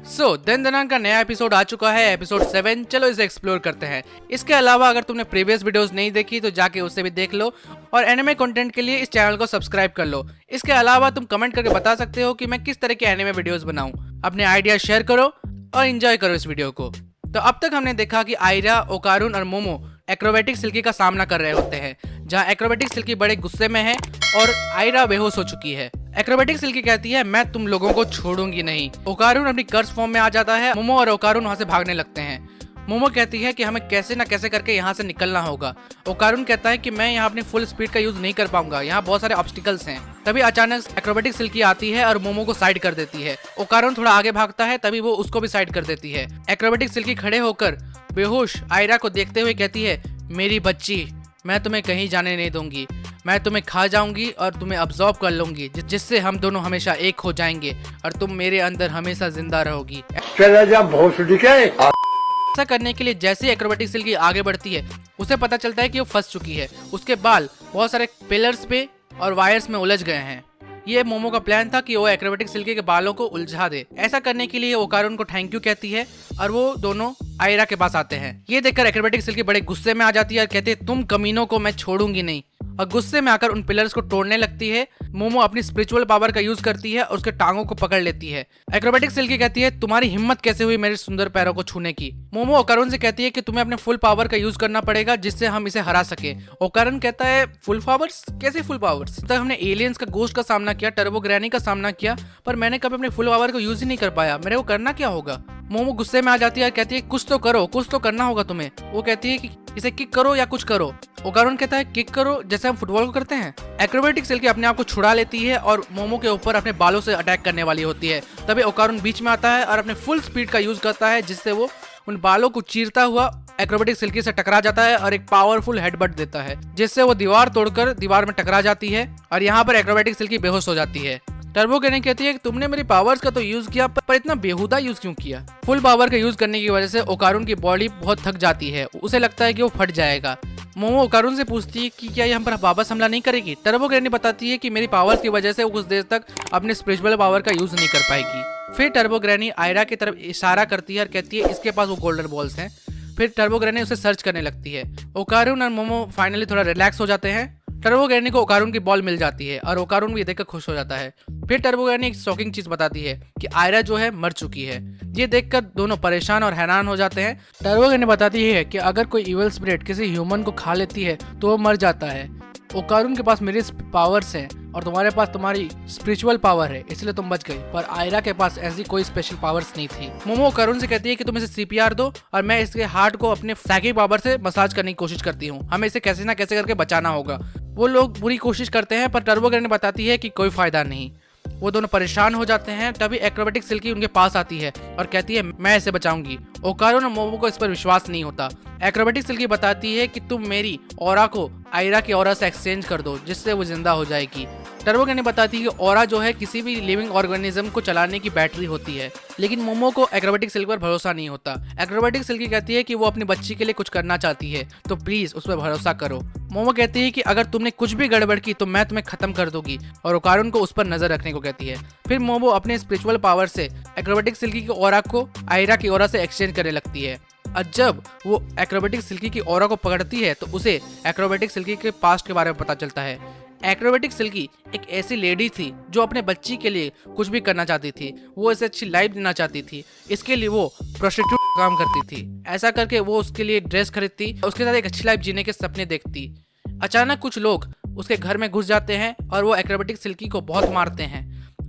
दिन दनान का नया एपिसोड आ चुका है, एपिसोड 7। चलो इसे एक्सप्लोर करते हैं। इसके अलावा अगर तुमने प्रीवियस वीडियोस नहीं देखी तो जाके उससे भी देख लो और एनिमे कंटेंट के लिए इस चैनल को सब्सक्राइब कर लो। इसके अलावा तुम कमेंट करके बता सकते हो कि मैं किस तरह के एनिमे वीडियोस बनाऊं। अपने आइडिया शेयर करो और एंजॉय करो इस वीडियो को। तो अब तक हमने देखा कि आयरा, ओकारुन और मोमो एक्रोबेटिक सिल्की का सामना कर रहे होते हैं, जहां एक्रोबेटिक सिल्की बड़े गुस्से में है और आयरा बेहोश हो चुकी है। एक्रोबेटिक सिल्की कहती है मैं तुम लोगों को छोड़ूंगी नहीं। ओकारुन अपनी कर्स फॉर्म में आ जाता है। मोमो और ओकारुन वहां से भागने लगते हैं। मोमो कहती है कि हमें कैसे ना कैसे करके यहाँ से निकलना होगा। ओकारुन कहता है कि मैं यहाँ अपनी फुल स्पीड का यूज नहीं कर पाऊंगा, यहाँ बहुत सारे ऑब्स्टिकल्स हैं। तभी अचानक एक्रोबेटिक सिल्की आती है और मोमो को साइड कर देती है। ओकारुन थोड़ा आगे भागता है, तभी वो उसको भी साइड कर देती है। एक्रोबेटिक सिल्की खड़े होकर बेहोश आयरा को देखते हुए कहती है मेरी बच्ची, मैं तुम्हें कहीं जाने नहीं दूंगी। मैं तुम्हें खा जाऊंगी और तुम्हें अब्सॉर्ब कर लूंगी, जिससे हम दोनों हमेशा एक हो जाएंगे और तुम मेरे अंदर हमेशा जिंदा रहोगी। चला जा भोसड़ी के। ऐसा करने के लिए जैसे ही एक्रोबेटिक सिल्की आगे बढ़ती है, उसे पता चलता है कि वो फंस चुकी है। उसके बाल बहुत सारे पिलर्स पे और वायर्स में उलझ गए हैं। ये मोमो का प्लान था कि वो एक्रोबेटिक सिल्की के बालों को उलझा दे। ऐसा करने के लिए ओकारुन को थैंक यू कहती है और वो दोनों आयरा के पास आते हैं। ये देखकर एक्रोबेटिक सिल्की बड़े गुस्से में आ जाती है और कहती है तुम कमीनों को मैं छोड़ूंगी नहीं, और गुस्से में आकर उन पिलर्स को तोड़ने लगती है। मोमो अपनी स्पिरिचुअल पावर का यूज करती है और उसके टांगों को पकड़ लेती है। एक्रोबेटिक सिल्की कहती है तुम्हारी हिम्मत कैसे हुई मेरे सुंदर पैरों को छूने की। मोमो ओकारुन से कहती है कि तुम्हें अपने फुल पावर का यूज करना पड़ेगा जिससे हम इसे हरा सके। ओकारुन कहता है फुल पावर्स? कैसे फुल पावर्स? तक हमने एलियंस का गोश्त का सामना किया, टर्बो ग्रैनी का सामना किया, पर मैंने कभी अपने फुल पावर को यूज ही नहीं कर पाया। मेरे को करना क्या होगा? मोमो गुस्से में आ जाती है और कहती है कुछ तो करो, कुछ तो करना होगा तुम्हें। वो कहती है कि इसे किक करो या कुछ करो। ओकारुन कहता है किक करो जैसे हम फुटबॉल को करते हैं। एक्रोबेटिक सिल्की अपने आप को छुड़ा लेती है और मोमो के ऊपर अपने बालों से अटैक करने वाली होती है। तभी ओकारुन बीच में आता है और अपने फुल स्पीड का यूज करता है, जिससे वो उन बालों को चीरता हुआ एक्रोबेटिक सिल्की से टकरा जाता है और एक पावरफुल हेडबट देता है, जिससे वो दीवार तोड़कर दीवार में टकरा जाती है और यहाँ पर एक्रोबेटिक सिल्की बेहोश हो जाती है। टर्बो ग्रैनी कहती है कि तुमने मेरी पावर्स का तो यूज किया, पर इतना बेहुदा यूज क्यों किया? फुल पावर का यूज करने की वजह से ओकारुन की बॉडी बहुत थक जाती है। उसे लगता है कि वो फट जाएगा। मोमो ओकारुन से पूछती है कि क्या ये हम पर वापस हमला नहीं करेगी? टर्बो ग्रैनी बताती है कि मेरी पावर्स की वजह से वो कुछ देर तक अपने स्पिरिचुअल पावर का यूज नहीं कर पाएगी। फिर टर्बो ग्रैनी आयरा की तरफ इशारा करती है और कहती है इसके पास वो गोल्डन बॉल्स हैं। फिर टर्बो ग्रैनी उसे सर्च करने लगती है। ओकारुन और मोमो फाइनली थोड़ा रिलैक्स हो जाते हैं। टर्बो ग्रैनी को ओकारुन की बॉल मिल जाती है और ओकारुन भी देखकर खुश हो जाता है। फिर टर्बो ग्रैनी एक शॉकिंग चीज बताती है कि आयरा जो है मर चुकी है। ये देखकर दोनों परेशान और हैरान हो जाते हैं। टर्बो ग्रैनी बताती है कि अगर कोई इविल स्पिरिट किसी ह्यूमन को खा लेती है तो वो मर जाता है। ओकारुन के पास मेरी पावर्स हैं और तुम्हारे पास तुम्हारी स्पिरिचुअल पावर है, इसलिए तुम बच गई, पर आयरा के पास ऐसी कोई स्पेशल पावर्स नहीं थी। मोमो ओकारुन से कहती है कि तुम इसे सीपीआर दो और मैं इसके हार्ट को अपने साइकिक पावर से मसाज करने की कोशिश करती हूँ। हमें इसे कैसे ना कैसे करके बचाना होगा। वो लोग बुरी कोशिश करते हैं पर टर्बो ग्रैनी बताती है कि कोई फायदा नहीं। वो दोनों परेशान हो जाते हैं। तभी एक्रोबेटिक सिल्की उनके पास आती है और कहती है मैं इसे बचाऊंगी। ओकारुन और मोमो को इस पर विश्वास नहीं होता। एक्रोबेटिक सिल्की बताती है कि तुम मेरी ऑरा को आयरा की ऑरा से एक्सचेंज कर दो, जिससे वो जिंदा हो जाएगी। टर्बो ग्रैनी बताती है कि ऑरा जो है किसी भी लिविंग ऑर्गेनिज्म को चलाने की बैटरी होती है, लेकिन मोमो को एक्रोबेटिक सिल्की पर भरोसा नहीं होता। एक्रोबेटिक सिल्की कहती है कि वो अपनी बच्ची के लिए कुछ करना चाहती है, तो प्लीज उस पर भरोसा करो। मोमो कहती है कि अगर तुमने कुछ भी गड़बड़ की तो मैं तुम्हें खत्म कर दूंगी और ओकारुन को उस पर नजर रखने को कहती है। फिर मोमो अपने स्पिरिचुअल पावर से एक्रोबेटिक सिल्की की ऑरा को आयरा की ऑरा से एक्सचेंज करने लगती है। और जब वो एक्रोबेटिक सिल्की की ऑरा को पकड़ती है तो उसे एक्रोबेटिक सिल्की के पास्ट के बारे में पता चलता है। एक्रोबेटिक सिल्की एक ऐसी लेडी थी जो अपने बच्ची के लिए कुछ भी करना चाहती थी। वो इसे अच्छी लाइफ देना चाहती थी, इसके लिए वो प्रोस्टिट्यूट काम करती थी। ऐसा करके वो उसके लिए ड्रेस खरीदती, उसके साथ एक अच्छी लाइफ जीने के सपने देखती। अचानक कुछ लोग उसके घर में घुस जाते हैं और वो एक्रोबेटिक सिल्की को बहुत मारते हैं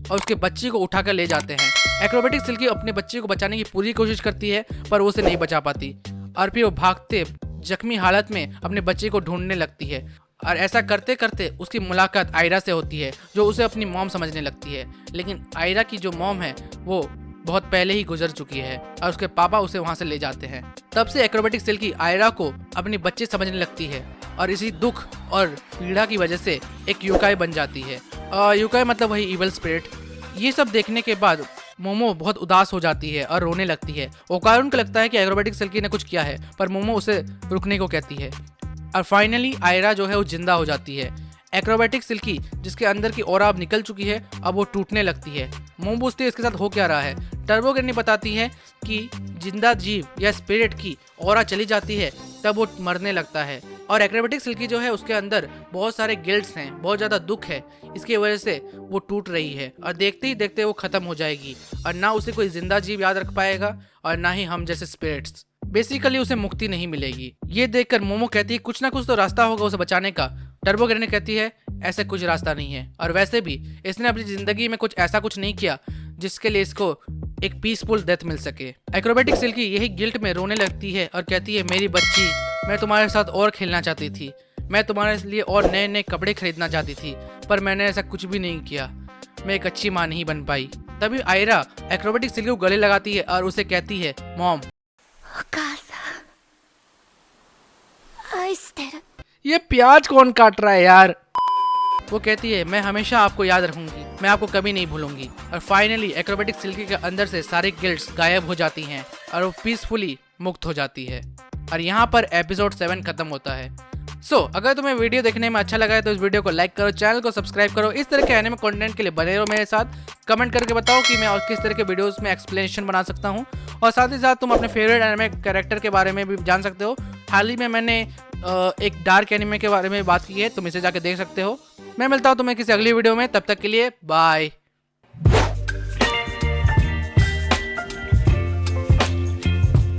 और उसके बच्ची को उठाकर ले जाते हैं। एक्रोबेटिक सिल्की अपने बच्चे को बचाने की पूरी कोशिश करती है पर वो उसे नहीं बचा पाती और फिर वो भागते जख्मी हालत में अपने बच्चे को ढूंढने लगती है। और ऐसा करते करते उसकी मुलाकात आयरा से होती है, जो उसे अपनी मॉम समझने लगती है। लेकिन आयरा की जो मॉम है वो बहुत पहले ही गुजर चुकी है और उसके पापा उसे वहां से ले जाते हैं। तब से एक्रोबेटिक सिल्की आयरा को अपनी बच्ची समझने लगती है और इसी दुख और पीड़ा की वजह से एक युकाई बन जाती है। युकाई मतलब वही इविल स्पिरिट। ये सब देखने के बाद मोमो बहुत उदास हो जाती है और रोने लगती है। ओकारुन को लगता है कि एक्रोबेटिक सिल्की ने कुछ किया है, पर मोमो उसे रुकने को कहती है। और फाइनली आयरा जो है वो जिंदा हो जाती है। एक्रोबेटिक सिल्की जिसके अंदर की ऑरा अब निकल चुकी है, अब वो टूटने लगती है। मोमो पूछती है इसके साथ हो क्या रहा है। टर्बो ग्रैनी बताती है कि जिंदा जीव या स्पिरिट की ऑरा चली जाती है तब वो मरने लगता है, और एक्रोबेटिक सिल्की जो है उसके अंदर बहुत सारे गिल्ट्स हैं, बहुत ज़्यादा दुख है, इसकी वजह से वो टूट रही है और देखते ही देखते वो ख़त्म हो जाएगी और ना उसे कोई जिंदा जीव याद रख पाएगा और ना ही हम जैसे स्पिरिट्स। बेसिकली उसे मुक्ति नहीं मिलेगी। ये देखकर मोमो कहती है कुछ ना कुछ तो रास्ता होगा उसे बचाने का। टर्बो ग्रैनी कहती है ऐसे कुछ रास्ता नहीं है, और वैसे भी इसने अपनी जिंदगी में कुछ ऐसा कुछ नहीं किया जिसके लिए इसको एक पीसफुल डेथ मिल सके। एक्रोबेटिक सिल्की यही गिल्ट में रोने लगती है और कहती है मेरी बच्ची, मैं तुम्हारे साथ और खेलना चाहती थी, मैं तुम्हारे लिए और नए नए कपड़े खरीदना चाहती थी, पर मैंने ऐसा कुछ भी नहीं किया, मैं एक अच्छी माँ नहीं बन पाई। तभी आयरा एक्रोबेटिक सिल्की को गले लगाती है और उसे कहती है मॉम, お母さん愛してる ये प्याज कौन काट रहा है यार। वो कहती है मैं हमेशा आपको याद रखूंगी, मैं आपको कभी नहीं भूलूंगी। और फाइनली एक्रोबेटिक सिल्की के अंदर से सारी गिल्ट्स गायब हो जाती हैं और वो पीसफुली मुक्त हो जाती है। और यहाँ पर एपिसोड 7 खत्म होता है। अगर तुम्हें वीडियो देखने में अच्छा लगा है तो इस वीडियो को लाइक करो, चैनल को सब्सक्राइब करो। इस तरह के एनिमे कंटेंट के लिए बने रहो मेरे साथ। कमेंट करके बताओ कि मैं और किस तरह के वीडियोस में एक्सप्लेनेशन बना सकता हूँ, और साथ ही साथ तुम अपने फेवरेट एनिमे कैरेक्टर के बारे में भी जान सकते हो। हाल ही में मैंने एक डार्क एनिमे के बारे में बात की है, तुम इसे जाके देख सकते हो। मैं मिलता हूँ तुम्हें किसी अगली वीडियो में, तब तक के लिए बाय।